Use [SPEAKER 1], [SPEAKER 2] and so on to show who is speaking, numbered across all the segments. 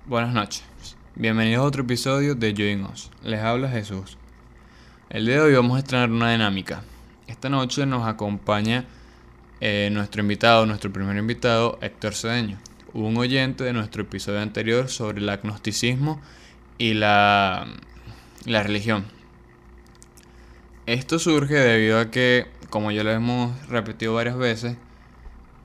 [SPEAKER 1] Buenas noches, bienvenidos a otro episodio de Join Us. Les habla Jesús. El día de hoy vamos a estrenar una dinámica. Esta noche nos acompaña nuestro primer invitado, Héctor Cedeño, un oyente de nuestro episodio anterior sobre el agnosticismo y la religión. Esto surge debido a que, como ya lo hemos repetido varias veces,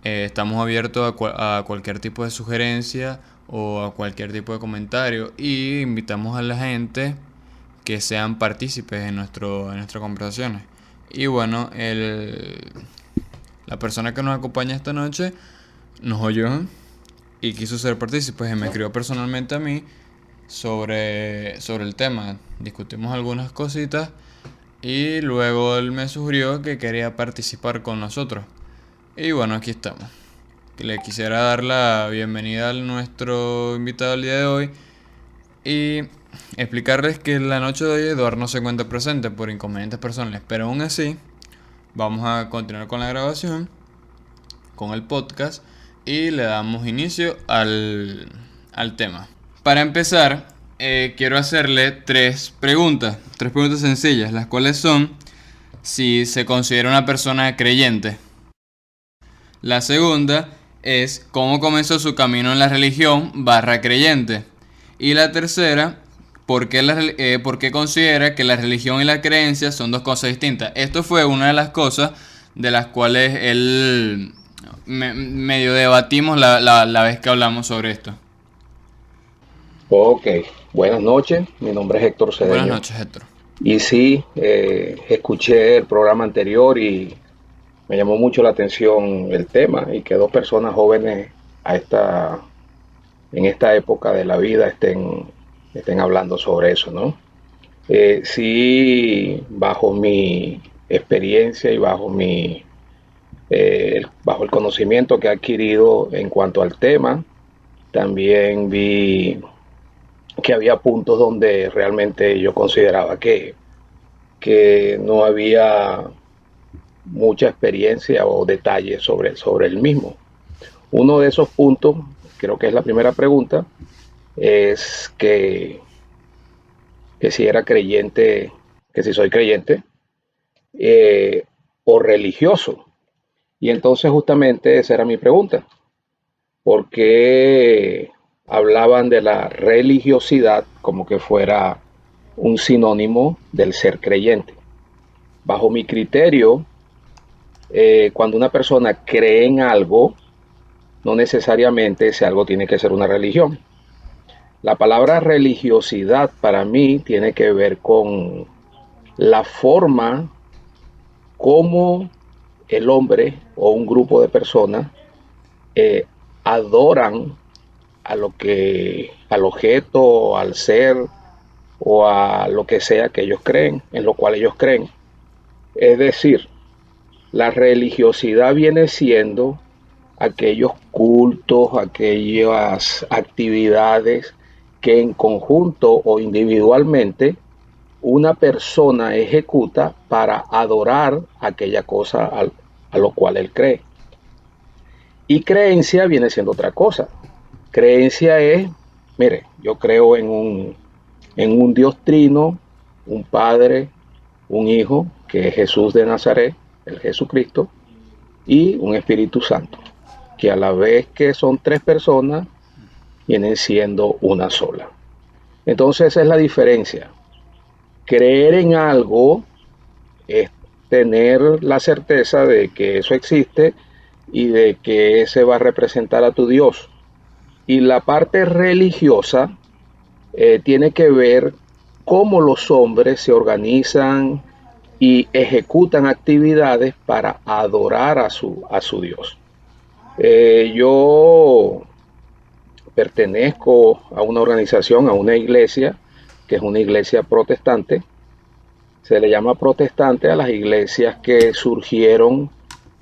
[SPEAKER 1] estamos abiertos a cualquier tipo de sugerencia o a cualquier tipo de comentario y invitamos a la gente que sean partícipes en nuestras conversaciones. Y bueno, la persona que nos acompaña esta noche nos oyó y quiso ser partícipe y me escribió personalmente a mí sobre el tema. Discutimos algunas cositas y luego él me sugirió que quería participar con nosotros. Y bueno, aquí estamos. Le quisiera dar la bienvenida a nuestro invitado el día de hoy y explicarles que la noche de hoy Eduardo no se encuentra presente por inconvenientes personales, pero aún así vamos a continuar con la grabación, con el podcast, y le damos inicio al tema. Para empezar, quiero hacerle tres preguntas sencillas, las cuales son: si se considera una persona creyente. La segunda es cómo comenzó su camino en la religión / creyente. Y la tercera, ¿por qué considera que la religión y la creencia son dos cosas distintas? Esto fue una de las cosas de las cuales él medio debatimos la vez que hablamos sobre esto.
[SPEAKER 2] Ok, buenas noches, mi nombre es Héctor Cedeño.
[SPEAKER 1] Buenas noches, Héctor.
[SPEAKER 2] Y sí, escuché el programa anterior y me llamó mucho la atención el tema y que dos personas jóvenes en esta época de la vida estén hablando sobre eso, ¿no? Sí, bajo mi experiencia y bajo el conocimiento que he adquirido en cuanto al tema, también vi que había puntos donde realmente yo consideraba que no había mucha experiencia o detalles sobre el mismo. Uno de esos puntos, creo que es la primera pregunta, es que si era creyente, que si soy creyente o religioso. Y entonces justamente esa era mi pregunta. ¿Por qué hablaban de la religiosidad como que fuera un sinónimo del ser creyente? Bajo mi criterio, cuando una persona cree en algo, no necesariamente ese algo tiene que ser una religión. La palabra religiosidad para mí tiene que ver con la forma como el hombre o un grupo de personas adoran al objeto, al ser o a lo que sea que ellos creen, en lo cual ellos creen. Es decir, la religiosidad viene siendo aquellos cultos, aquellas actividades que en conjunto o individualmente una persona ejecuta para adorar aquella cosa a lo cual él cree. Y creencia viene siendo otra cosa. Creencia es, mire, yo creo en un Dios trino, un Padre, un Hijo, que es Jesús de Nazaret, el Jesucristo, y un Espíritu Santo, que a la vez que son tres personas, vienen siendo una sola. Entonces esa es la diferencia. Creer en algo es tener la certeza de que eso existe y de que ese va a representar a tu Dios. Y la parte religiosa tiene que ver cómo los hombres se organizan y ejecutan actividades para adorar a su Dios. Yo pertenezco a una organización, a una iglesia, que es una iglesia protestante. Se le llama protestante a las iglesias que surgieron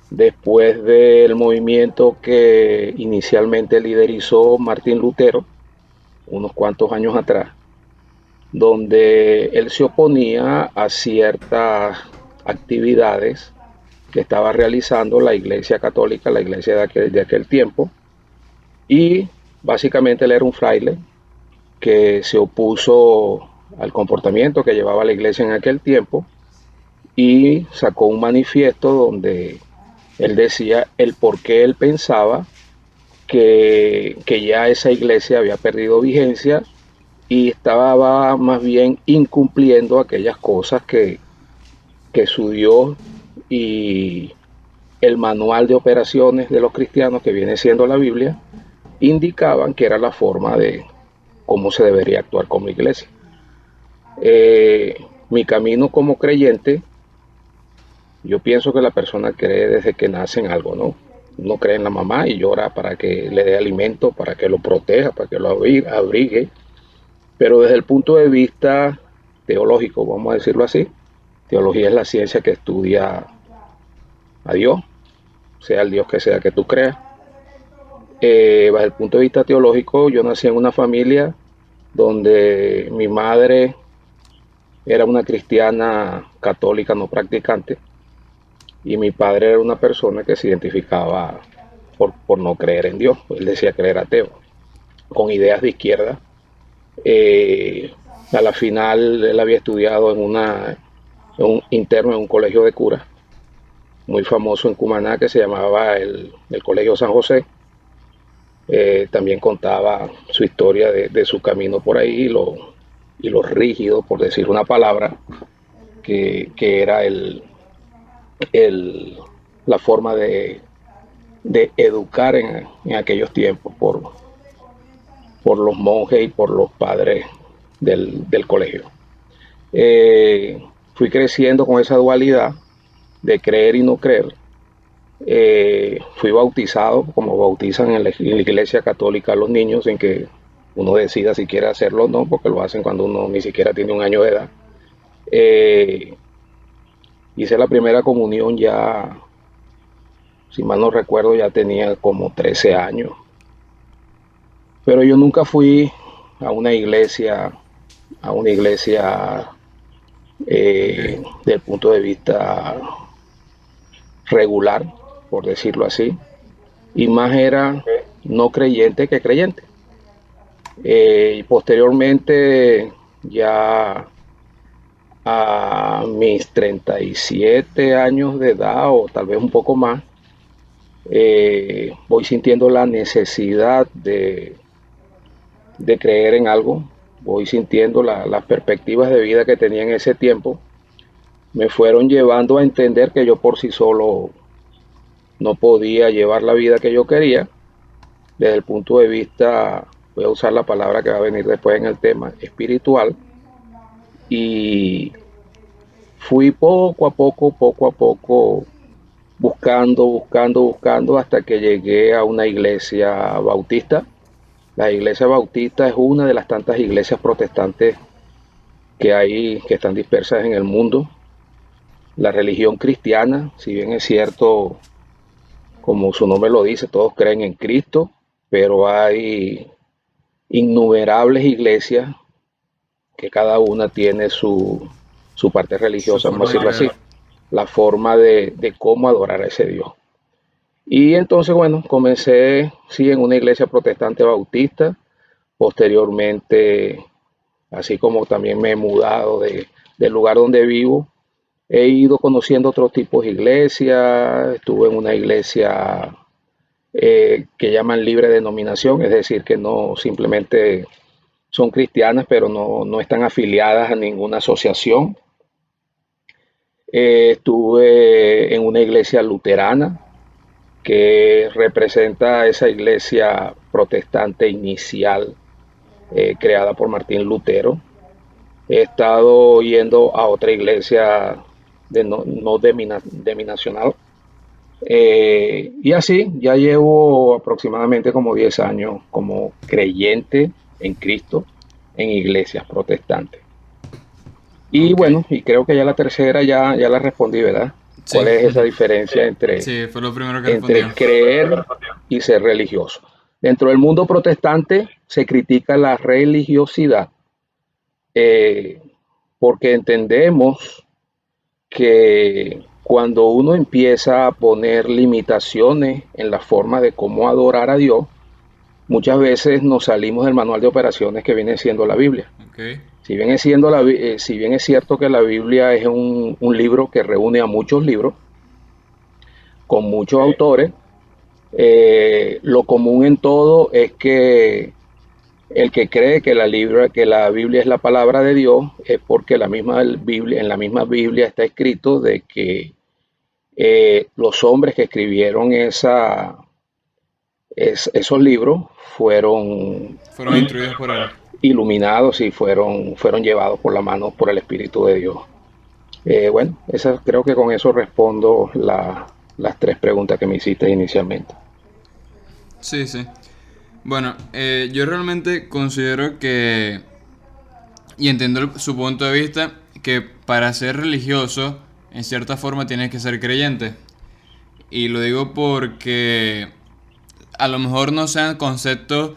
[SPEAKER 2] después del movimiento que inicialmente liderizó Martín Lutero, unos cuantos años atrás, donde él se oponía a ciertas actividades que estaba realizando la Iglesia Católica, la iglesia de aquel tiempo, y básicamente él era un fraile que se opuso al comportamiento que llevaba la iglesia en aquel tiempo y sacó un manifiesto donde él decía el por qué él pensaba que ya esa iglesia había perdido vigencia y estaba más bien incumpliendo aquellas cosas que su Dios y el manual de operaciones de los cristianos, que viene siendo la Biblia, indicaban que era la forma de cómo se debería actuar como iglesia. Mi camino como creyente, yo pienso que la persona cree desde que nace en algo, ¿no? Uno cree en la mamá y llora para que le dé alimento, para que lo proteja, para que lo abrigue, pero desde el punto de vista teológico, vamos a decirlo así, teología es la ciencia que estudia a Dios, sea el Dios que sea que tú creas. Desde el punto de vista teológico, yo nací en una familia donde mi madre era una cristiana católica no practicante y mi padre era una persona que se identificaba por no creer en Dios. Él decía que era ateo, con ideas de izquierda. A la final él había estudiado en un interno en un colegio de curas muy famoso en Cumaná que se llamaba el Colegio San José. También contaba su historia de su camino por ahí y lo rígido, por decir una palabra, que era la forma de educar en aquellos tiempos por los monjes y por los padres del colegio. Fui creciendo con esa dualidad de creer y no creer. Fui bautizado como bautizan en la iglesia católica a los niños, sin que uno decida si quiere hacerlo o no, porque lo hacen cuando uno ni siquiera tiene un año de edad. Hice la primera comunión ya, si mal no recuerdo, ya tenía como 13 años. Pero yo nunca fui a a una iglesia del punto de vista regular, por decirlo así, y más era no creyente que creyente. Y posteriormente, ya a mis 37 años de edad o tal vez un poco más, voy sintiendo la necesidad de creer en algo, voy sintiendo las perspectivas de vida que tenía en ese tiempo, me fueron llevando a entender que yo por sí solo no podía llevar la vida que yo quería, desde el punto de vista, voy a usar la palabra que va a venir después en el tema, espiritual, y fui poco a poco, buscando, hasta que llegué a una iglesia bautista. La iglesia bautista es una de las tantas iglesias protestantes que hay, que están dispersas en el mundo. La religión cristiana, si bien es cierto, como su nombre lo dice, todos creen en Cristo, pero hay innumerables iglesias que cada una tiene su parte
[SPEAKER 1] Su
[SPEAKER 2] religiosa, vamos a
[SPEAKER 1] forma de
[SPEAKER 2] decirlo así,
[SPEAKER 1] creer.
[SPEAKER 2] la forma de cómo adorar a ese Dios. Y entonces, bueno, comencé, sí, en una iglesia protestante bautista. Posteriormente, así como también me he mudado del lugar donde vivo, he ido conociendo otros tipos de iglesias. Estuve en una iglesia que llaman libre denominación, es decir, que no simplemente son cristianas, pero no están afiliadas a ninguna asociación. Estuve en una iglesia luterana que representa esa iglesia protestante inicial creada por Martín Lutero. He estado yendo a otra iglesia de no denominacional. Y así, ya llevo aproximadamente como 10 años como creyente en Cristo en iglesias protestantes. Y
[SPEAKER 1] Ok.
[SPEAKER 2] bueno, y creo que ya la tercera ya la respondí, ¿verdad? ¿Cuál
[SPEAKER 1] Sí.
[SPEAKER 2] es esa diferencia
[SPEAKER 1] Sí, fue lo primero que
[SPEAKER 2] entre
[SPEAKER 1] respondió.
[SPEAKER 2] creer y ser religioso? Dentro del mundo protestante se critica la religiosidad, eh, porque entendemos que cuando uno empieza a poner limitaciones en la forma de cómo adorar a Dios, muchas veces nos salimos del manual de operaciones que viene siendo la Biblia.
[SPEAKER 1] Ok.
[SPEAKER 2] Si bien es cierto que la Biblia es un libro que reúne a muchos libros, con muchos autores, lo común en todo es que el que cree que la Biblia es la palabra de Dios es porque en la misma Biblia está escrito de que los hombres que escribieron esos libros fueron
[SPEAKER 1] Fueron instruidos por él.
[SPEAKER 2] iluminados y fueron llevados por la mano por el Espíritu de Dios. Bueno, creo que con eso respondo las tres preguntas que me hiciste inicialmente.
[SPEAKER 1] Sí, sí. Bueno, yo realmente considero que, y entiendo su punto de vista, que para ser religioso, en cierta forma tienes que ser creyente. Y lo digo porque a lo mejor no sean conceptos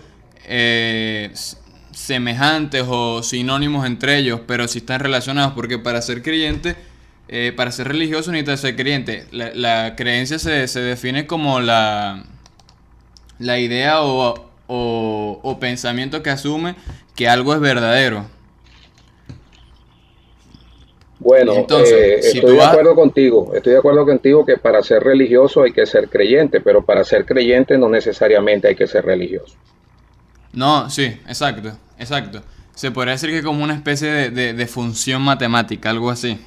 [SPEAKER 1] semejantes o sinónimos entre ellos, pero sí están relacionados, porque para ser creyente, para ser religioso necesitas ser creyente. La creencia se define como la idea o pensamiento que asume que algo es verdadero.
[SPEAKER 2] Bueno,
[SPEAKER 1] Entonces, si
[SPEAKER 2] estoy
[SPEAKER 1] tú
[SPEAKER 2] de
[SPEAKER 1] vas...
[SPEAKER 2] acuerdo contigo, que para ser religioso hay que ser creyente, pero para ser creyente no necesariamente hay que ser religioso.
[SPEAKER 1] No, sí, exacto, exacto. Se podría decir que como una especie de función matemática, algo así.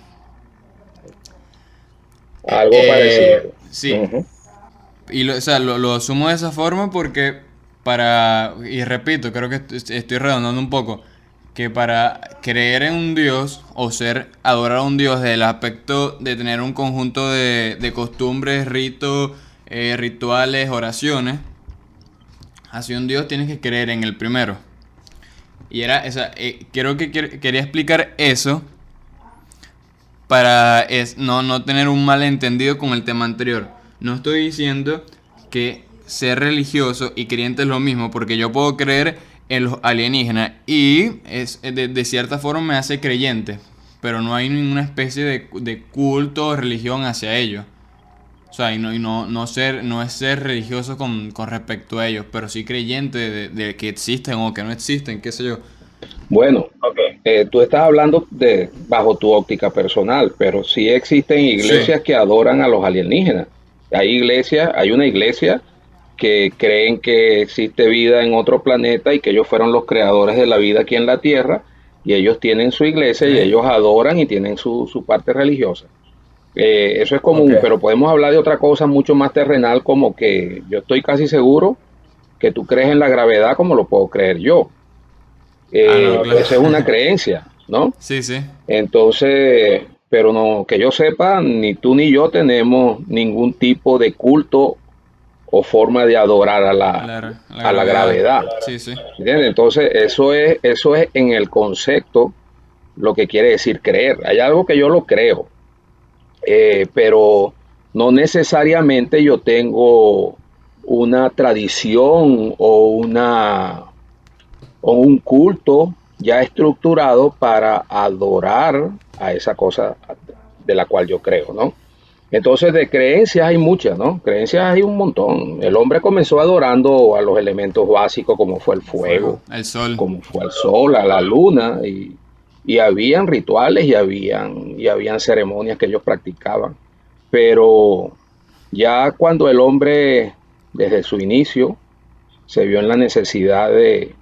[SPEAKER 2] Algo parecido.
[SPEAKER 1] Sí,
[SPEAKER 2] Ujú.
[SPEAKER 1] y o sea, lo asumo de esa forma porque y repito, creo que estoy redondando un poco, que para creer en un Dios o adorar a un Dios desde el aspecto de tener un conjunto de costumbres, ritos, rituales, oraciones, hacia un Dios tienes que creer en el primero. Y era, o sea, creo que quería explicar eso para no tener un malentendido con el tema anterior. No estoy diciendo que ser religioso y creyente es lo mismo, porque yo puedo creer en los alienígenas y de cierta forma me hace creyente, pero no hay ninguna especie de culto o religión hacia ellos. O sea, no es ser religioso con respecto a ellos, pero sí creyente de que existen o que no existen, qué sé yo.
[SPEAKER 2] Bueno, tú estás hablando bajo tu óptica personal, pero sí existen
[SPEAKER 1] Sí,
[SPEAKER 2] iglesias que adoran a los alienígenas. Hay una iglesia que creen que existe vida en otro planeta y que ellos fueron los creadores de la vida aquí en la Tierra, y ellos tienen su iglesia y
[SPEAKER 1] ok,
[SPEAKER 2] ellos adoran y tienen su parte religiosa. Eso es
[SPEAKER 1] ok.
[SPEAKER 2] común, pero podemos hablar de otra cosa mucho más terrenal, como que yo estoy casi seguro que tú crees en la gravedad como lo puedo creer yo.
[SPEAKER 1] Ah, no, claro.
[SPEAKER 2] Esa es una creencia, ¿no?
[SPEAKER 1] Sí, sí.
[SPEAKER 2] Entonces, pero no, que yo sepa, ni tú ni yo tenemos ningún tipo de culto o forma de adorar a
[SPEAKER 1] La
[SPEAKER 2] a la
[SPEAKER 1] gravedad.
[SPEAKER 2] gravedad.
[SPEAKER 1] Sí, sí.
[SPEAKER 2] ¿Entiendes? Entonces, eso es en el concepto lo que quiere decir creer. Hay algo que yo lo creo, pero no necesariamente yo tengo una tradición o un culto ya estructurado para adorar a esa cosa de la cual yo creo, ¿no? Entonces de creencias hay muchas, ¿no? Creencias hay un montón. El hombre comenzó adorando a los elementos básicos como fue el
[SPEAKER 1] Fuego,
[SPEAKER 2] fuego,
[SPEAKER 1] el sol.
[SPEAKER 2] como fue el sol, a la luna, y habían rituales y habían ceremonias que ellos practicaban. Pero ya cuando el hombre, desde su inicio, se vio en la necesidad de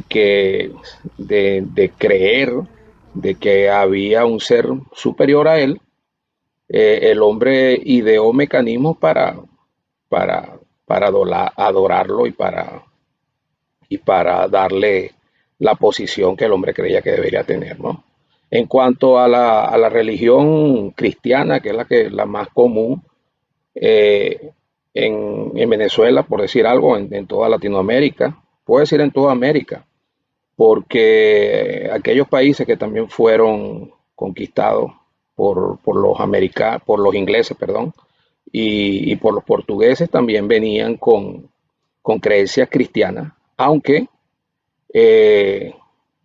[SPEAKER 2] que, de creer de que había un ser superior a él, el hombre ideó mecanismos para adorarlo y para darle la posición que el hombre creía que debería tener, ¿no? En cuanto a a la religión cristiana, que es la más común eh, en Venezuela, por decir algo, en toda Latinoamérica, puedo decir en toda América, porque aquellos países que también fueron conquistados por los ingleses, perdón, y por los portugueses también venían con creencias cristianas, aunque eh,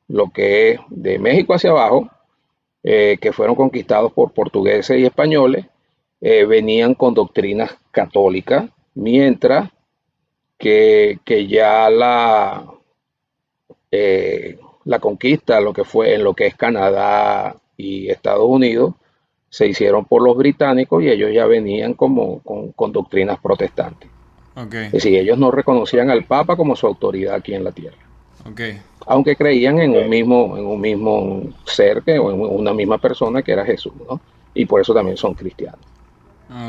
[SPEAKER 2] lo que es de México hacia abajo, que fueron conquistados por portugueses y españoles, venían con doctrinas católicas, mientras que ya la conquista, lo que fue en lo que es Canadá y Estados Unidos, se hicieron por los británicos y ellos ya venían como con doctrinas protestantes.
[SPEAKER 1] Ok,
[SPEAKER 2] Es decir, ellos no reconocían al Papa como su autoridad aquí en la tierra,
[SPEAKER 1] ok,
[SPEAKER 2] aunque creían en un mismo ser, o en una misma persona que era Jesús, ¿no? Y por eso también son cristianos.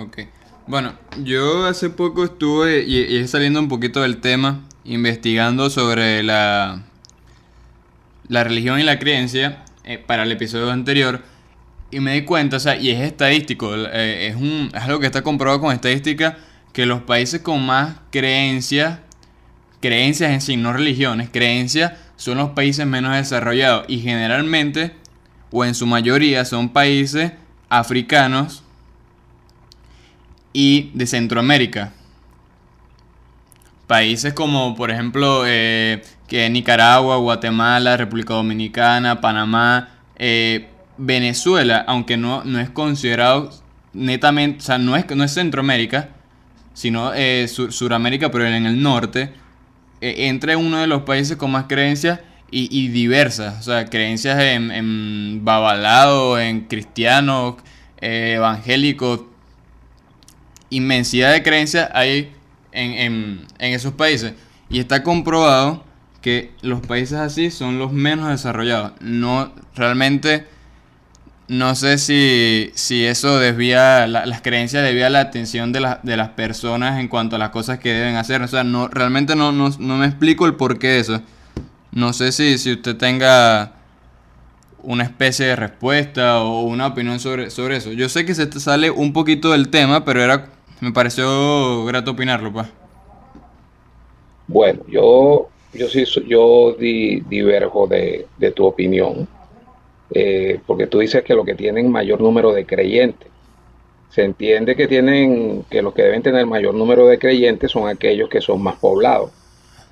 [SPEAKER 1] ok. Bueno, yo hace poco estuve, y es saliendo un poquito del tema, investigando sobre la religión y la creencia para el episodio anterior. Y me di cuenta, o sea, y es estadístico, es algo que está comprobado con estadística, que los países con más creencias en sí, no religiones, creencias, son los países menos desarrollados. Y generalmente, o en su mayoría, son países africanos y de Centroamérica. Países como, por ejemplo, que Nicaragua, Guatemala, República Dominicana, Panamá, Venezuela, aunque no es considerado netamente, o sea, no es Centroamérica, sino Suramérica, pero en el norte, entra en uno de los países con más creencias y diversas, o sea, creencias en babalao, en cristianos, evangélicos, inmensidad de creencias hay en esos países. Y está comprobado que los países así son los menos desarrollados. No, realmente no sé si eso las creencias desvía la atención de las personas en cuanto a las cosas que deben hacer. O sea, realmente no me explico el porqué de eso. No sé si usted tenga una especie de respuesta o una opinión sobre eso. Yo sé que se te sale un poquito del tema, pero me pareció grato opinarlo, pues.
[SPEAKER 2] Bueno, yo sí, diverjo de tu opinión, porque tú dices que los que tienen mayor número de creyentes, se entiende que los que deben tener mayor número de creyentes son aquellos que son más poblados.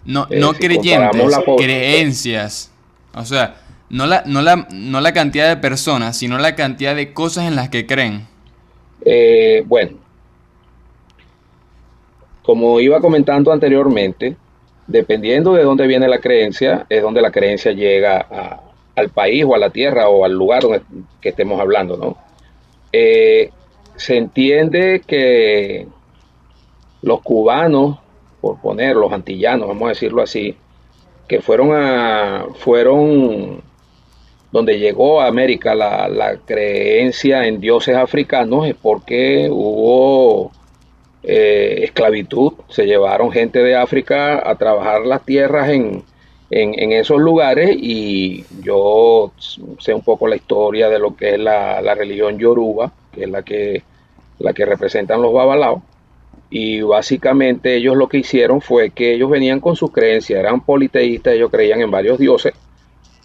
[SPEAKER 1] No
[SPEAKER 2] Si comparamos
[SPEAKER 1] creyentes,
[SPEAKER 2] la población,
[SPEAKER 1] creencias. O sea, no la cantidad de personas, sino la cantidad de cosas en las que creen.
[SPEAKER 2] bueno, como iba comentando anteriormente, dependiendo de dónde viene la creencia, es donde la creencia llega al país o a la tierra o al lugar que estemos hablando, ¿no? Eh, Se entiende que los cubanos, por poner los antillanos, vamos a decirlo así, que fueron donde llegó a América la creencia en dioses africanos, es porque hubo esclavitud, se llevaron gente de África a trabajar las tierras en esos lugares, y yo sé un poco la historia de lo que es la religión yoruba, que es la que representan los babalaos, y básicamente ellos lo que hicieron fue que ellos venían con sus creencias, eran politeístas, ellos creían en varios dioses,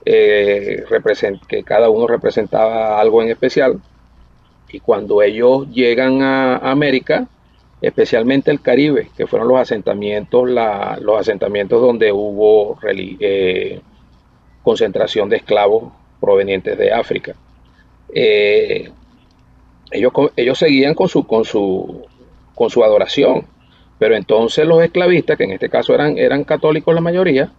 [SPEAKER 2] que cada uno representaba algo en especial, y cuando ellos llegan a América, especialmente el Caribe, que fueron los asentamientos donde hubo concentración de esclavos provenientes de África. Eh, ellos seguían con su adoración, pero entonces los esclavistas, que en este caso eran católicos la mayoría,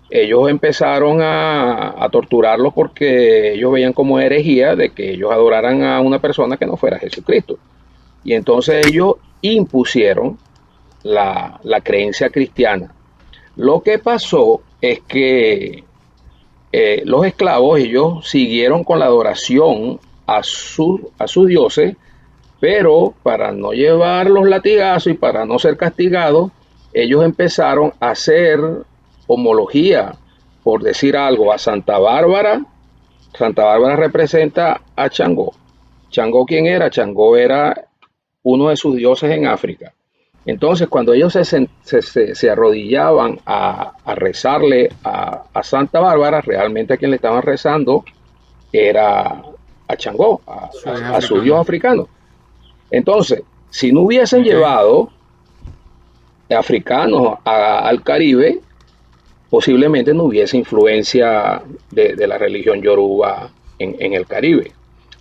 [SPEAKER 2] ellos empezaron a torturarlos porque ellos veían como herejía de que ellos adoraran a una persona que no fuera Jesucristo. Y entonces ellos impusieron la creencia cristiana. Lo que pasó es que los esclavos, ellos siguieron con la adoración a sus dioses, pero para no llevar los latigazos y para no ser castigados, ellos empezaron a hacer homología, por decir algo, a Santa Bárbara. Santa Bárbara representa a Changó. ¿Changó quién era? Changó era uno de sus dioses en África. Entonces, cuando ellos se arrodillaban a rezarle a Santa Bárbara, realmente a quien le estaban rezando era a Changó, a su dios africano. Entonces, si no hubiesen llevado africanos al Caribe, posiblemente no hubiese influencia de la religión yoruba en el Caribe.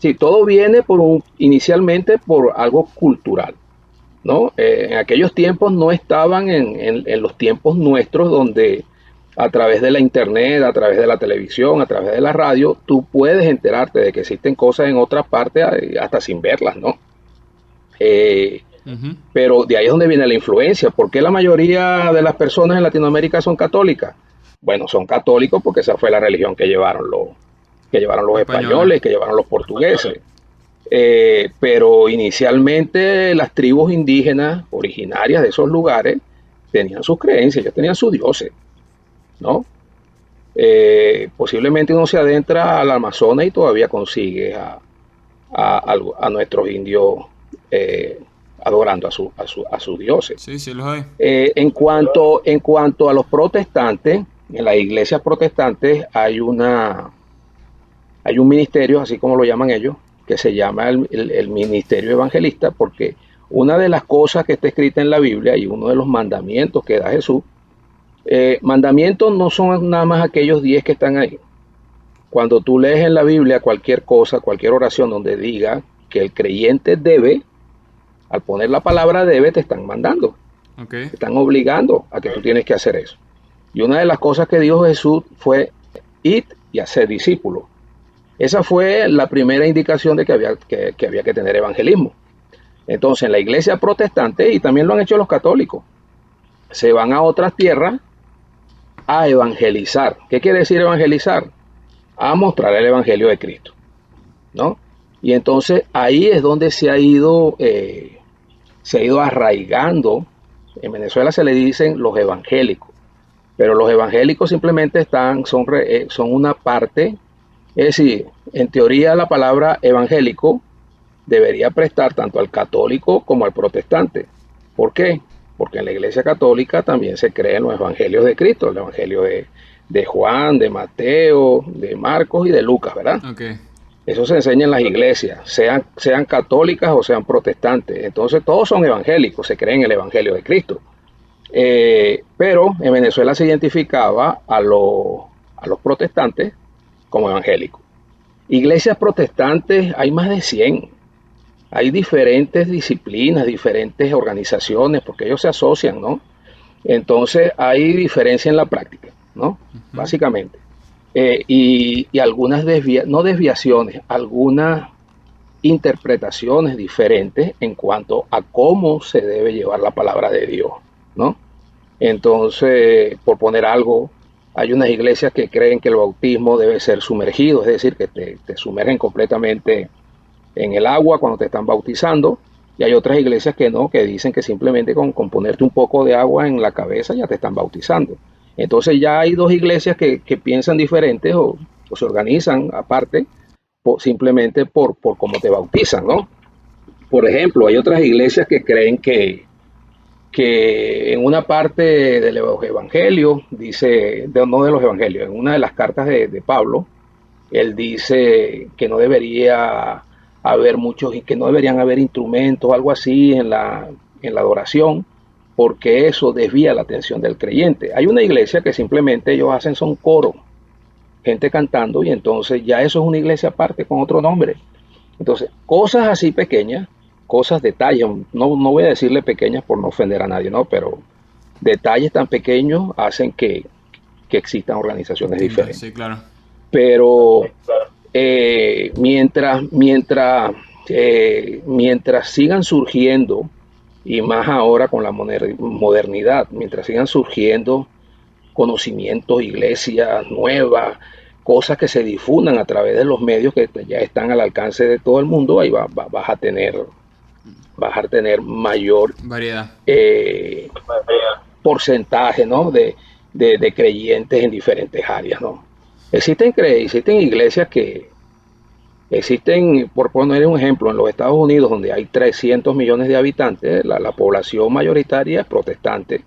[SPEAKER 2] Sí, todo viene inicialmente por algo cultural, ¿no? En aquellos tiempos no estaban en los tiempos nuestros donde a través de la internet, a través de la televisión, a través de la radio, tú puedes enterarte de que existen cosas en otras partes hasta sin verlas, ¿no? Eh,
[SPEAKER 1] Ujú.
[SPEAKER 2] pero de ahí es donde viene la influencia. ¿Por qué la mayoría de las personas en Latinoamérica son católicas? Bueno, son católicos porque esa fue la religión que llevaron los
[SPEAKER 1] Los españoles.
[SPEAKER 2] españoles, que llevaron los portugueses. Pero inicialmente las tribus indígenas originarias de esos lugares tenían sus creencias, ellos tenían sus dioses, ¿no? Posiblemente uno se adentra al Amazonas y todavía consigue a nuestros indios eh, adorando a sus dioses.
[SPEAKER 1] Sí, sí los hay.
[SPEAKER 2] En cuanto a los protestantes, en las iglesias protestantes hay un ministerio, así como lo llaman ellos, que se llama el ministerio evangelista, porque una de las cosas que está escrita en la Biblia y uno de los mandamientos que da Jesús, mandamientos no son nada más aquellos 10 que están ahí. Cuando tú lees en la Biblia cualquier cosa, cualquier oración donde diga que el creyente debe, al poner la palabra debe, te están mandando,
[SPEAKER 1] Ok.
[SPEAKER 2] te están obligando a que tú tienes que hacer eso. Y una de las cosas que dijo Jesús fue, id y hacer discípulos. Esa fue la primera indicación de que había que tener evangelismo. Entonces, en la iglesia protestante, y también lo han hecho los católicos, se van a otras tierras a evangelizar. ¿Qué quiere decir evangelizar? A mostrar el evangelio de Cristo, ¿no? Y entonces ahí es donde se ha ido arraigando. En Venezuela se le dicen los evangélicos, pero los evangélicos simplemente son una parte. Es decir, en teoría la palabra evangélico debería prestar tanto al católico como al protestante. ¿Por qué? Porque en la iglesia católica también se creen los evangelios de Cristo, el evangelio de Juan, de Mateo, de Marcos y de Lucas, ¿verdad?
[SPEAKER 1] Ok.
[SPEAKER 2] Eso se enseña en las iglesias, sean católicas o sean protestantes. Entonces todos son evangélicos, se creen el evangelio de Cristo. Pero en Venezuela se identificaba a los protestantes como evangélicos. Iglesias protestantes hay más de 100. Hay diferentes disciplinas, diferentes organizaciones, porque ellos se asocian, ¿no? Entonces hay diferencia en la práctica, ¿no?
[SPEAKER 1] Ujú.
[SPEAKER 2] Básicamente. Y algunas no desviaciones, algunas interpretaciones diferentes en cuanto a cómo se debe llevar la palabra de Dios, ¿no? Entonces, por poner algo, hay unas iglesias que creen que el bautismo debe ser sumergido, es decir, que te sumergen completamente en el agua cuando te están bautizando. Y hay otras iglesias que no, que dicen que simplemente con ponerte un poco de agua en la cabeza ya te están bautizando. Entonces ya hay dos iglesias que piensan diferentes o se organizan aparte simplemente por cómo te bautizan, ¿no? Por ejemplo, hay otras iglesias que creen que en una parte del Evangelio, no de los Evangelios, en una de las cartas de Pablo, él dice que no debería haber muchos y que no deberían haber instrumentos, algo así en la adoración, porque eso desvía la atención del creyente. Hay una iglesia que simplemente ellos hacen son coro, gente cantando, y entonces ya eso es una iglesia aparte con otro nombre. Entonces, cosas así pequeñas, cosas, detalles, no voy a decirle pequeñas por no ofender a nadie, ¿no? Pero detalles tan pequeños hacen que existan organizaciones
[SPEAKER 1] Distintas,
[SPEAKER 2] diferentes.
[SPEAKER 1] sí, claro.
[SPEAKER 2] Pero mientras sigan surgiendo, y más ahora con la modernidad, mientras sigan surgiendo conocimientos, iglesias nuevas, cosas que se difundan a través de los medios que ya están al alcance de todo el mundo, ahí vas a tener mayor
[SPEAKER 1] Variedad.
[SPEAKER 2] eh, porcentaje, ¿no? de creyentes en diferentes áreas, ¿no? Existen iglesias por poner un ejemplo, en los Estados Unidos, donde hay 300 millones de habitantes, la población mayoritaria es protestante,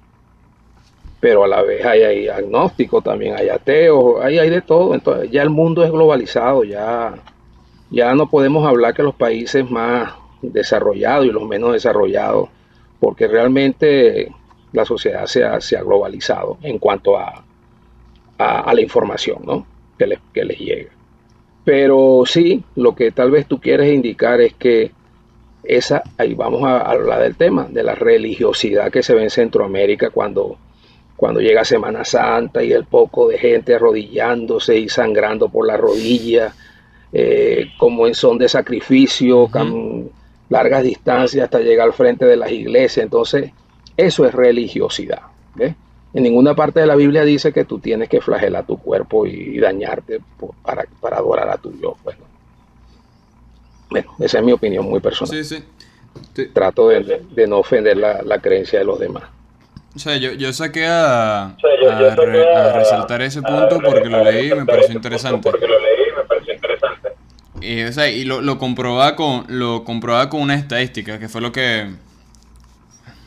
[SPEAKER 2] pero a la vez hay agnósticos, también hay ateos, hay de todo. Entonces, ya el mundo es globalizado, ya no podemos hablar que los países más desarrollados y los menos desarrollados, porque realmente la sociedad se ha globalizado en cuanto a la información, ¿no? que les llega. Pero sí, lo que tal vez tú quieres indicar es que ahí vamos a hablar del tema, de la religiosidad que se ve en Centroamérica cuando llega Semana Santa y el poco de gente arrodillándose y sangrando por la rodilla, como en son de sacrificio,
[SPEAKER 1] Ujú.
[SPEAKER 2] largas distancias hasta llegar al frente de las iglesias. Entonces, eso es religiosidad. ¿Ves? En ninguna parte de la Biblia dice que tú tienes que flagelar tu cuerpo y dañarte para adorar a tu Dios. Bueno, esa es mi opinión muy personal.
[SPEAKER 1] Sí, sí. Te-
[SPEAKER 2] Trato de no ofender la creencia de los demás.
[SPEAKER 1] O sea, yo saqué a,
[SPEAKER 2] O sea, yo saqué
[SPEAKER 1] a resaltar ese punto porque lo
[SPEAKER 2] a
[SPEAKER 1] leí y me
[SPEAKER 2] resaltar
[SPEAKER 1] pareció
[SPEAKER 2] ese punto
[SPEAKER 1] interesante.
[SPEAKER 2] porque lo leí y me pareció interesante.
[SPEAKER 1] Y, o sea, y lo comprobaba con una estadística, que fue lo que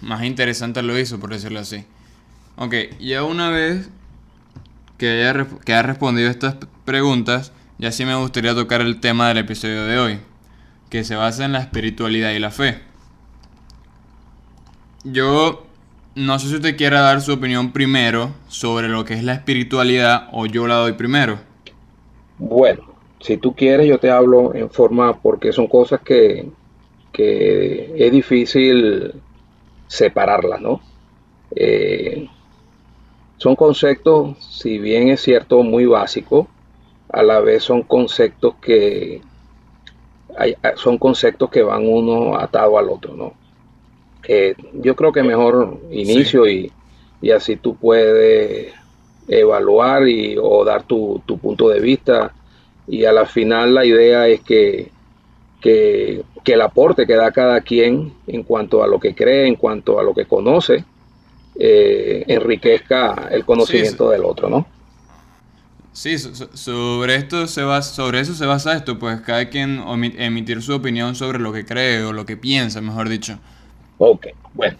[SPEAKER 1] más interesante lo hizo, por decirlo así. Ok, ya una vez que haya respondido estas preguntas, ya sí me gustaría tocar el tema del episodio de hoy, que se basa en la espiritualidad y la fe. Yo no sé si usted quiera dar su opinión primero sobre lo que es la espiritualidad o yo la doy primero.
[SPEAKER 2] Bueno, si tú quieres, yo te hablo en forma, porque son cosas que es difícil separarlas, ¿no? Eh, Son conceptos, si bien es cierto, muy básicos, a la vez son conceptos son conceptos que van uno atado al otro, ¿no? Yo creo que mejor
[SPEAKER 1] Sí,
[SPEAKER 2] inicio y así tú puedes evaluar o dar tu punto de vista y a la final la idea es que el aporte que da cada quien en cuanto a lo que cree, en cuanto a lo que conoce, enriquezca el
[SPEAKER 1] sí,
[SPEAKER 2] conocimiento del otro, ¿no?
[SPEAKER 1] sí, sobre esto sobre eso se basa esto, pues cada quien emitir su opinión sobre lo que cree o lo que piensa, mejor dicho.
[SPEAKER 2] Ok, bueno,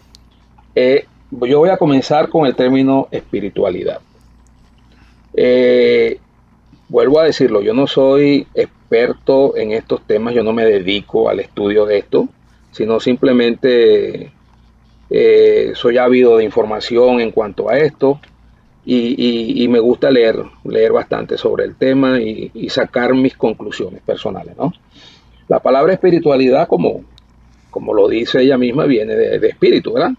[SPEAKER 2] yo voy a comenzar con el término espiritualidad. Eh, Vuelvo a decirlo, yo no soy experto en estos temas, yo no me dedico al estudio de esto, sino simplemente soy ávido de información en cuanto a esto y me gusta leer bastante sobre el tema y sacar mis conclusiones personales, ¿no? La palabra espiritualidad, como lo dice ella misma, viene de espíritu, ¿verdad?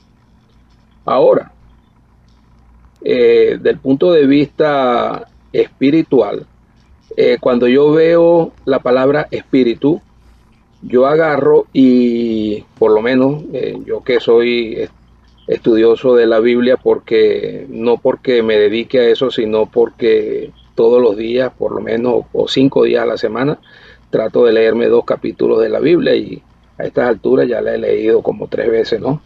[SPEAKER 2] Ahora, del punto de vista espiritual, cuando yo veo la palabra espíritu, yo agarro y por lo menos yo que soy estudioso de la Biblia, porque no porque me dedique a eso, sino porque todos los días, por lo menos, o 5 días a la semana, trato de leerme 2 capítulos de la Biblia y a estas alturas ya la he leído como 3 veces, ¿no?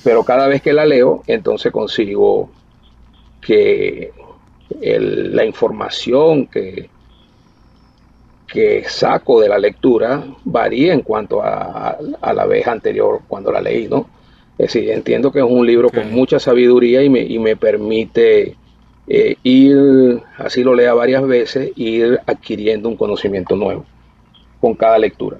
[SPEAKER 2] Pero cada vez que la leo, entonces consigo que la información que saco de la lectura varía en cuanto a la vez anterior cuando la leí, ¿no? Es decir, entiendo que es un libro
[SPEAKER 1] Ok.
[SPEAKER 2] con mucha sabiduría y me permite ir, así lo lea varias veces, ir adquiriendo un conocimiento nuevo con cada lectura.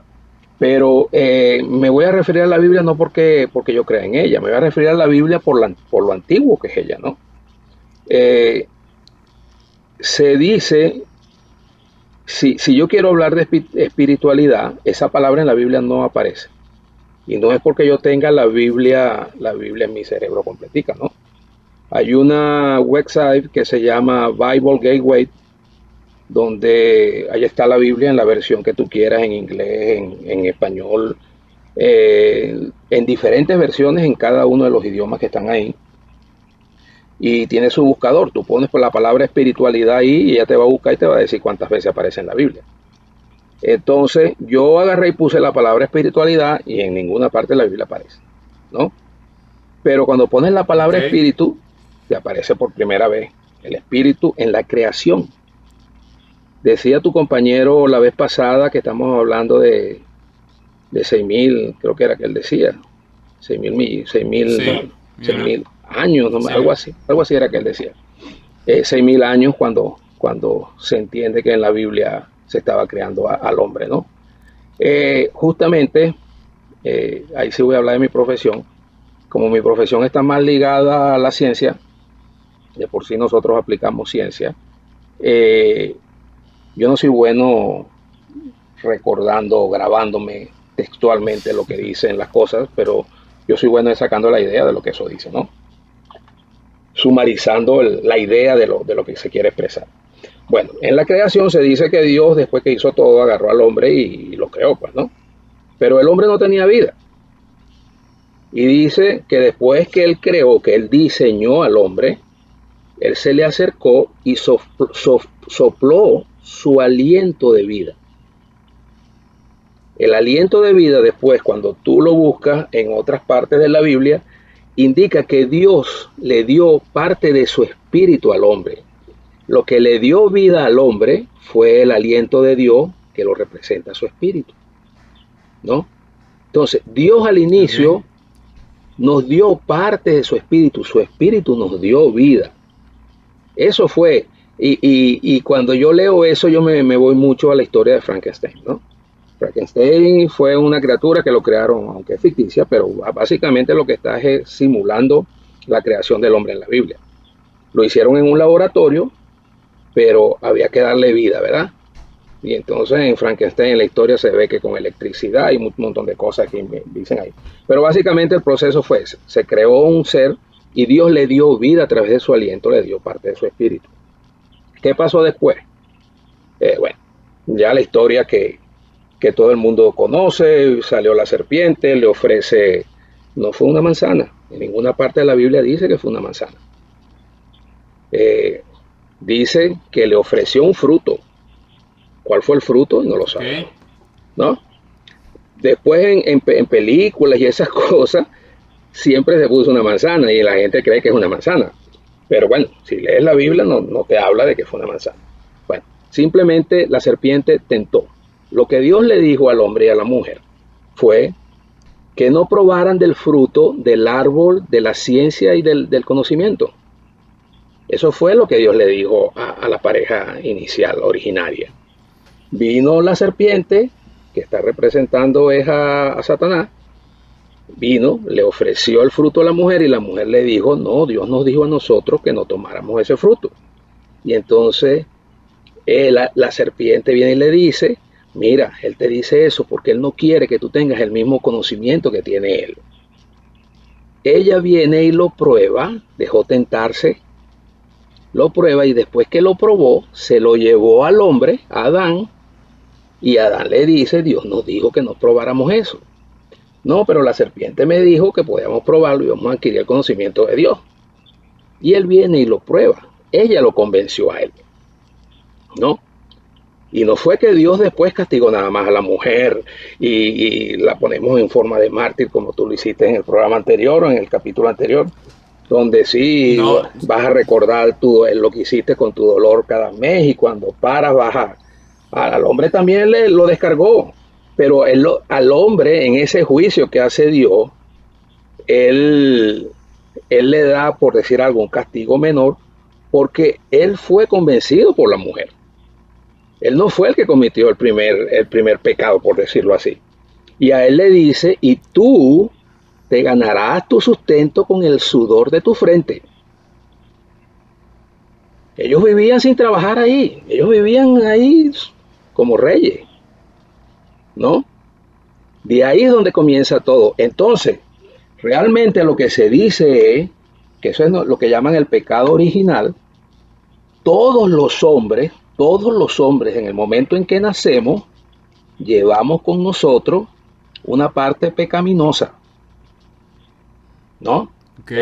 [SPEAKER 2] Pero me voy a referir a la Biblia no porque yo crea en ella, me voy a referir a la Biblia por lo antiguo que es ella, ¿no? Eh, Se dice, si yo quiero hablar de espiritualidad, esa palabra en la Biblia no aparece. Y no es porque yo tenga la Biblia en mi cerebro completica, ¿no? Hay una website que se llama Bible Gateway, donde ahí está la Biblia en la versión que tú quieras, en inglés, en español, en diferentes versiones en cada uno de los idiomas que están ahí. Y tiene su buscador. Tú pones por la palabra espiritualidad ahí y ella te va a buscar y te va a decir cuántas veces aparece en la Biblia. Entonces yo agarré y puse la palabra espiritualidad y en ninguna parte de la Biblia aparece, ¿no? Pero cuando pones la
[SPEAKER 1] Ok.
[SPEAKER 2] palabra espíritu, te aparece por primera vez el espíritu en la creación. Decía tu compañero la vez pasada que estamos hablando de 6.000, creo que era que él decía, 6.000,
[SPEAKER 1] Sí,
[SPEAKER 2] 6.000 años, ¿no?
[SPEAKER 1] sí,
[SPEAKER 2] algo así era que él decía. 6.000 años cuando se entiende que en la Biblia se estaba creando al hombre, ¿no? Justamente, ahí sí voy a hablar de mi profesión. Como mi profesión está más ligada a la ciencia, de por sí nosotros aplicamos ciencia, eh, Yo no soy bueno recordando o grabándome textualmente lo que dicen las cosas, pero yo soy bueno en sacando la idea de lo que eso dice, ¿no? Sumarizando la idea de lo que se quiere expresar. Bueno, en la creación se dice que Dios, después que hizo todo, agarró al hombre y lo creó, pues, ¿no? Pero el hombre no tenía vida. Y dice que después que él creó, que él diseñó al hombre, él se le acercó y sopló su aliento de vida. El aliento de vida después, cuando tú lo buscas en otras partes de la Biblia, indica que Dios le dio parte de su espíritu al hombre. Lo que le dio vida al hombre fue el aliento de Dios que lo representa su espíritu, ¿no? Entonces, Dios al inicio
[SPEAKER 1] Ok.
[SPEAKER 2] nos dio parte de su espíritu nos dio vida. Eso fue, y cuando yo leo eso, yo me voy mucho a la historia de Frankenstein, ¿no? Frankenstein fue una criatura que lo crearon, aunque es ficticia, pero básicamente lo que está es simulando la creación del hombre en la Biblia. Lo hicieron en un laboratorio, pero había que darle vida, ¿verdad? Y entonces en Frankenstein en la historia se ve que con electricidad y un montón de cosas que dicen ahí. Pero básicamente el proceso fue ese. Se creó un ser y Dios le dio vida a través de su aliento, le dio parte de su espíritu. ¿Qué pasó después? Bueno, ya la historia que todo el mundo conoce, salió la serpiente, le ofrece, no fue una manzana, en ninguna parte de la Biblia dice que fue una manzana. Eh, Dice que le ofreció un fruto. ¿Cuál fue el fruto? No lo
[SPEAKER 1] Ok.
[SPEAKER 2] sabemos, ¿no? Después en películas y esas cosas, siempre se puso una manzana y la gente cree que es una manzana. Pero bueno, si lees la Biblia no te habla de que fue una manzana. Bueno, simplemente la serpiente tentó. Lo que Dios le dijo al hombre y a la mujer fue que no probaran del fruto del árbol de la ciencia y del conocimiento. Eso fue lo que Dios le dijo a la pareja inicial, originaria. Vino la serpiente, que está representando es a Satanás, vino, le ofreció el fruto a la mujer y la mujer le dijo, no, Dios nos dijo a nosotros que no tomáramos ese fruto. Y entonces la serpiente viene y le dice, mira, él te dice eso porque él no quiere que tú tengas el mismo conocimiento que tiene él. Ella viene y lo prueba, dejó tentarse, lo prueba y después que lo probó, se lo llevó al hombre, a Adán, y Adán le dice, Dios nos dijo que no probáramos eso. No, pero la serpiente me dijo que podíamos probarlo y vamos a adquirir el conocimiento de Dios. Y él viene y lo prueba. Ella lo convenció a él, ¿no? Y no fue que Dios después castigó nada más a la mujer y la ponemos en forma de mártir como tú lo hiciste en el programa anterior o en el capítulo anterior, donde sí
[SPEAKER 1] No,
[SPEAKER 2] vas a recordar lo que hiciste con tu dolor cada mes y cuando paras al hombre también lo descargó. Pero al hombre en ese juicio que hace Dios, él, él le da, por decir algo, un castigo menor porque él fue convencido por la mujer. Él no fue el que cometió el primer pecado, por decirlo así. Y a él le dice, y tú te ganarás tu sustento con el sudor de tu frente. Ellos vivían sin trabajar ahí, ellos vivían ahí como reyes, ¿no? De ahí es donde comienza todo. Entonces, realmente lo que se dice es que eso es lo que llaman el pecado original. Todos los hombres en el momento en que nacemos, llevamos con nosotros una parte pecaminosa, ¿no?
[SPEAKER 1] ok.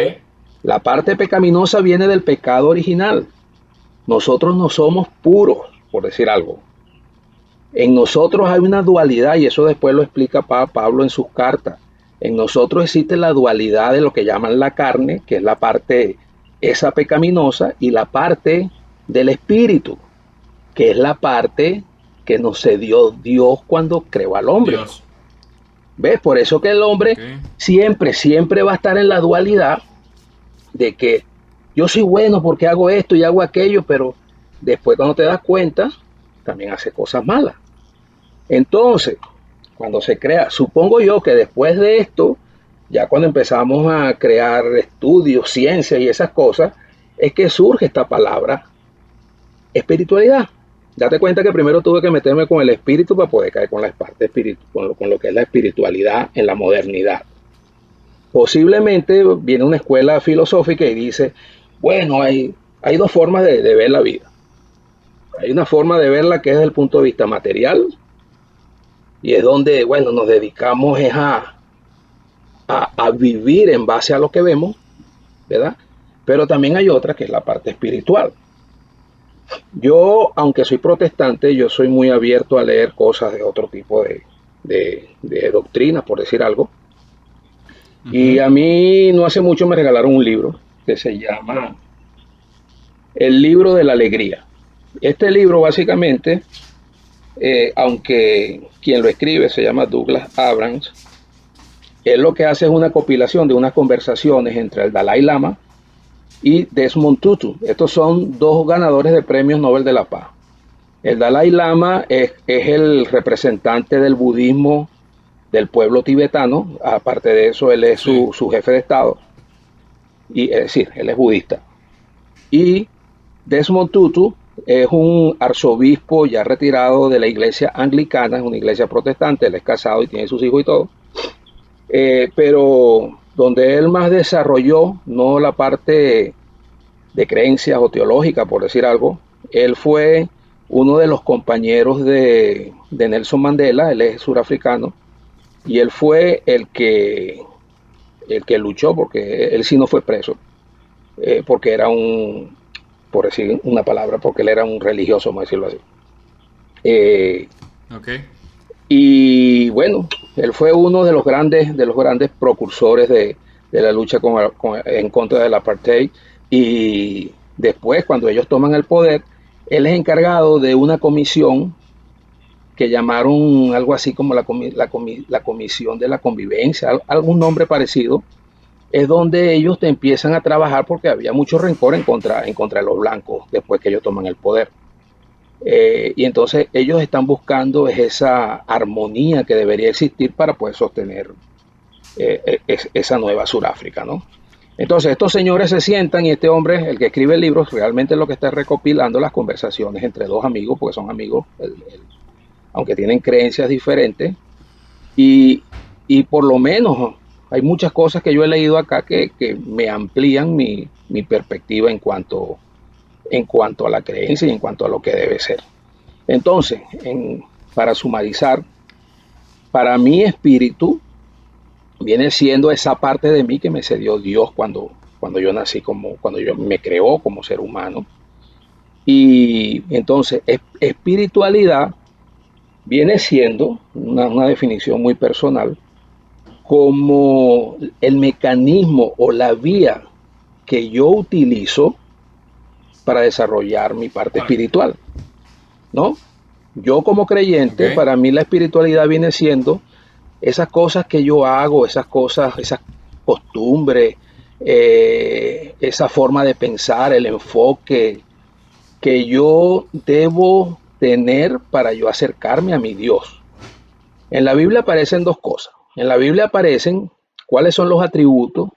[SPEAKER 2] La parte pecaminosa viene del pecado original. Nosotros no somos puros, por decir algo. En nosotros hay una dualidad y eso después lo explica Pablo en sus cartas. En nosotros existe la dualidad de lo que llaman la carne, que es la parte esa pecaminosa, y la parte del espíritu, que es la parte que nos cedió Dios cuando creó al hombre.
[SPEAKER 1] Dios.
[SPEAKER 2] ¿Ves? Por eso que el hombre
[SPEAKER 1] Ok.
[SPEAKER 2] siempre va a estar en la dualidad de que yo soy bueno porque hago esto y hago aquello, pero después cuando te das cuenta, también hace cosas malas. Entonces, cuando se crea, supongo yo que después de esto, ya cuando empezamos a crear estudios, ciencia y esas cosas, es que surge esta palabra espiritualidad. Date cuenta que primero tuve que meterme con el espíritu para poder caer con la parte espíritu, con lo que es la espiritualidad en la modernidad. Posiblemente viene una escuela filosófica y dice, bueno, hay dos formas de ver la vida. Hay una forma de verla que es desde el punto de vista material, y es donde, bueno, nos dedicamos a vivir en base a lo que vemos, ¿verdad? Pero también hay otra que es la parte espiritual. Yo, aunque soy protestante, yo soy muy abierto a leer cosas de otro tipo de doctrinas, por decir algo. Y
[SPEAKER 1] Ujú.
[SPEAKER 2] a mí no hace mucho me regalaron un libro que se llama El libro de la alegría. Este libro básicamente, aunque quien lo escribe se llama Douglas Abrams, él lo que hace es una compilación de unas conversaciones entre el Dalai Lama y Desmond Tutu. Estos son dos ganadores de premios Nobel de la Paz. El Dalai Lama es el representante del budismo del pueblo tibetano. Aparte de eso, él es
[SPEAKER 1] Sí.
[SPEAKER 2] su jefe de Estado. Y, es decir, él es budista. Y Desmond Tutu es un arzobispo ya retirado de la iglesia anglicana, es una iglesia protestante, él es casado y tiene sus hijos y todo. Pero donde él más desarrolló, no la parte de creencias o teológica, por decir algo, él fue uno de los compañeros de Nelson Mandela, él es surafricano, y él fue el que luchó, porque él sí no fue preso, porque era un, por decir una palabra, porque él era un religioso, vamos a decirlo así. Eh,
[SPEAKER 1] Ok.
[SPEAKER 2] y bueno, él fue uno de los grandes precursores de la lucha en contra del apartheid. Y después, cuando ellos toman el poder, él es encargado de una comisión que llamaron algo así como la comisión de la convivencia, algún nombre parecido, es donde ellos te empiezan a trabajar porque había mucho rencor en contra de los blancos después que ellos toman el poder. Y entonces ellos están buscando esa armonía que debería existir para poder sostener esa nueva Sudáfrica, ¿no? Entonces estos señores se sientan y este hombre, el que escribe el libro, realmente lo que está recopilando las conversaciones entre dos amigos, porque son amigos, aunque tienen creencias diferentes, y, y por lo menos hay muchas cosas que yo he leído acá que me amplían mi perspectiva en cuanto a la creencia y en cuanto a lo que debe ser. Entonces, para sumarizar, para mi espíritu viene siendo esa parte de mí que me cedió Dios cuando yo nací, cuando yo me creó como ser humano. Y entonces, espiritualidad viene siendo una definición muy personal como el mecanismo o la vía que yo utilizo para desarrollar mi parte espiritual, ¿no? Yo como
[SPEAKER 1] Ok.
[SPEAKER 2] creyente, para mí la espiritualidad viene siendo esas cosas que yo hago, esas cosas, esas costumbres, esa forma de pensar, el enfoque que yo debo tener para yo acercarme a mi Dios. En la Biblia aparecen dos cosas. En la Biblia aparecen cuáles son los atributos.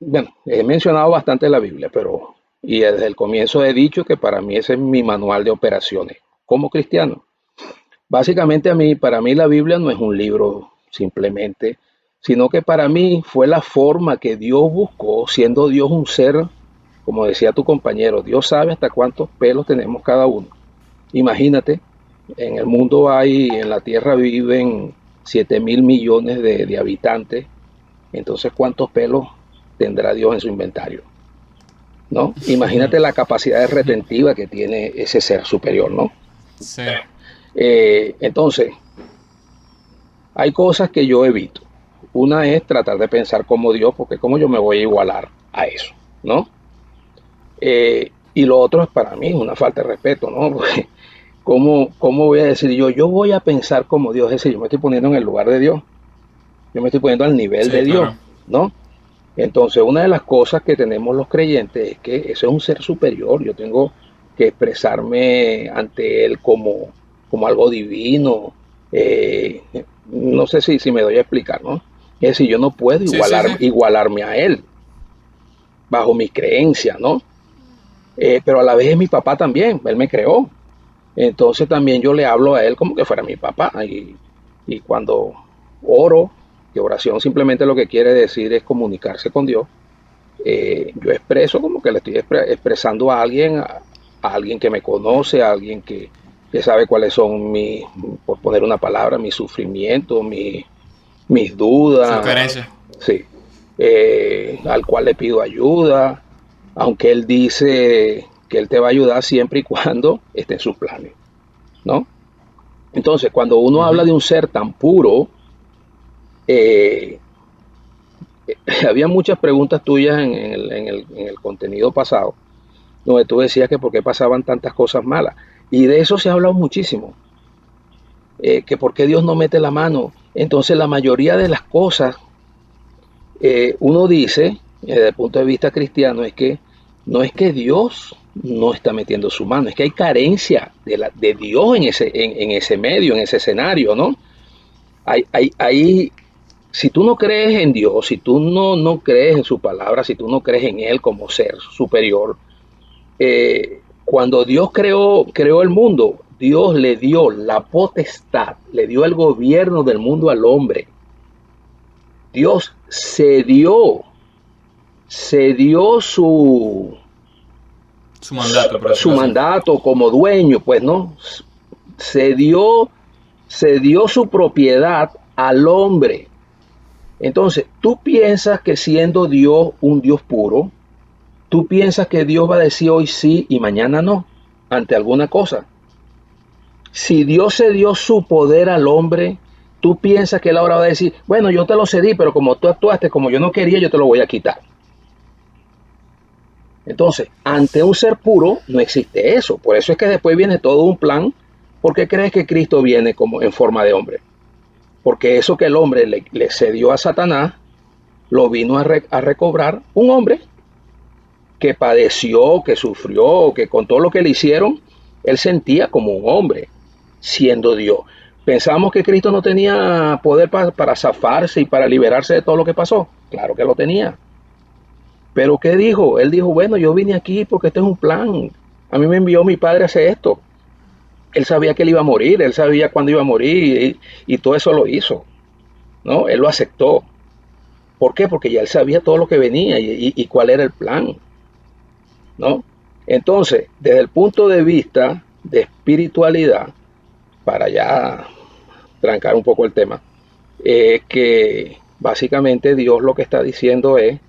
[SPEAKER 2] Bueno, he mencionado bastante la Biblia, pero y desde el comienzo he dicho que para mí ese es mi manual de operaciones como cristiano. Básicamente para mí la Biblia no es un libro simplemente, sino que para mí fue la forma que Dios buscó, siendo Dios un ser, como decía tu compañero, Dios sabe hasta cuántos pelos tenemos cada uno. Imagínate, en el mundo en la tierra viven 7.000 millones de habitantes, entonces cuántos pelos tendrá Dios en su inventario, ¿no? Imagínate la capacidad retentiva que tiene ese ser superior, ¿no?
[SPEAKER 1] Sí.
[SPEAKER 2] Entonces, hay cosas que yo evito. Una es tratar de pensar como Dios, porque como yo me voy a igualar a eso, ¿no? Y lo otro es para mí una falta de respeto, ¿no? Porque ¿cómo voy a decir yo voy a pensar como Dios? Es decir, yo me estoy poniendo en el lugar de Dios, yo me estoy poniendo al nivel
[SPEAKER 1] Sí,
[SPEAKER 2] de Dios,
[SPEAKER 1] claro.
[SPEAKER 2] ¿no? Entonces, una de las cosas que tenemos los creyentes es que eso es un ser superior, yo tengo que expresarme ante Él como algo divino. eh, no sé si me doy a explicar, ¿no? Es decir, yo no puedo
[SPEAKER 1] Sí, sí, sí.
[SPEAKER 2] igualarme a Él bajo mis creencias, ¿no? pero a la vez es mi papá también, él me creó. Entonces también yo le hablo a él como que fuera mi papá. Y cuando oro, que oración simplemente lo que quiere decir es comunicarse con Dios, yo expreso como que le estoy expresando a alguien que me conoce, a alguien que sabe cuáles son mis, por poner una palabra, mis sufrimientos, mis dudas,
[SPEAKER 1] Sugerencia.
[SPEAKER 2] sí, al cual le pido ayuda, aunque él dice que él te va a ayudar siempre y cuando esté en sus planes, ¿no? Entonces, cuando uno habla
[SPEAKER 1] Ujú.
[SPEAKER 2] de un ser tan puro, eh, había muchas preguntas tuyas en el contenido pasado, donde tú decías que por qué pasaban tantas cosas malas. Y de eso se ha hablado muchísimo, que por qué Dios no mete la mano. Entonces, la mayoría de las cosas, uno dice, desde el punto de vista cristiano, es que no es que Dios no está metiendo su mano, es que hay carencia de Dios en ese medio, en ese escenario, ¿no? Hay, si tú no crees en Dios, si tú no crees en su palabra, si tú no crees en Él como ser superior, cuando Dios creó el mundo, Dios le dio la potestad, le dio el gobierno del mundo al hombre. Dios se dio
[SPEAKER 1] Su mandato, por
[SPEAKER 2] su
[SPEAKER 1] decirlo así.
[SPEAKER 2] mandato como dueño, pues, ¿no? Se dio, se dio su propiedad al hombre. Entonces, tú piensas que siendo Dios un Dios puro, tú piensas que Dios va a decir hoy sí y mañana no, ante alguna cosa. Si Dios se dio su poder al hombre, tú piensas que él ahora va a decir, bueno, yo te lo cedí, pero como tú actuaste, como yo no quería, yo te lo voy a quitar. Entonces, ante un ser puro no existe eso. Por eso es que después viene todo un plan. ¿Por qué crees que Cristo viene como en forma de hombre? Porque eso que el hombre le cedió a Satanás, lo vino a recobrar un hombre que padeció, que sufrió, que con todo lo que le hicieron, él sentía como un hombre, siendo Dios. Pensamos que Cristo no tenía poder para zafarse y para liberarse de todo lo que pasó. Claro que lo tenía. Pero ¿qué dijo? Él dijo, bueno, yo vine aquí porque este es un plan. A mí me envió mi padre a hacer esto. Él sabía que él iba a morir, él sabía cuándo iba a morir y todo eso lo hizo, ¿no? Él lo aceptó. ¿Por qué? Porque ya él sabía todo lo que venía y cuál era el plan, ¿no? Entonces, desde el punto de vista de espiritualidad, para ya trancar un poco el tema, que básicamente Dios lo que está diciendo es,